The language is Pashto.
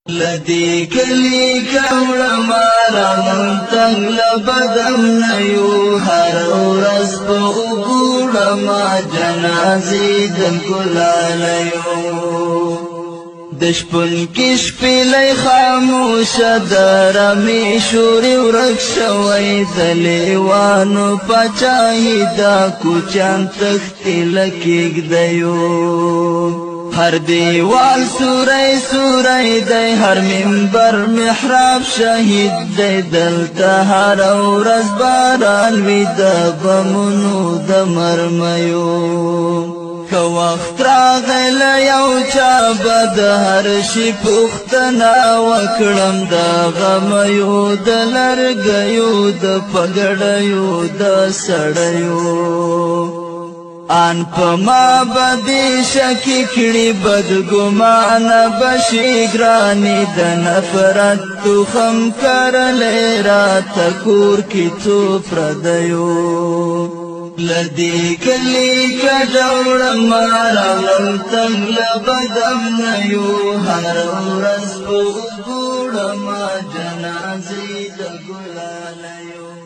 لدی کلی کورما رامنتنگ لبدم نیو هر ورځ په وګړما جنازې د ګلالیو د شپون کې شپېلۍ خاموشه درمې شوري ورک شوی د لیوانو پاچاهي دا کوچیان تښتې له کېږدیو هر دیوال سوری سوری دی هر منبر محراب شهید دی دلته هر ورځ باران وي د بمونو د مرمیو که وخت راغی له یو چا به د هر شي پوښتنه وکړم د غمیو د لرګیو د پګړیو د سړیو آن پا ما بدی شکی کڑی بدگمانا بشی گرانی د نفرت تو خم کرلی را تکور کی تو پردیو لدی کلی کډوړ مارا لنتم لبدم نیو هر ورځ په ګوړ ما جنازې د ګلالیو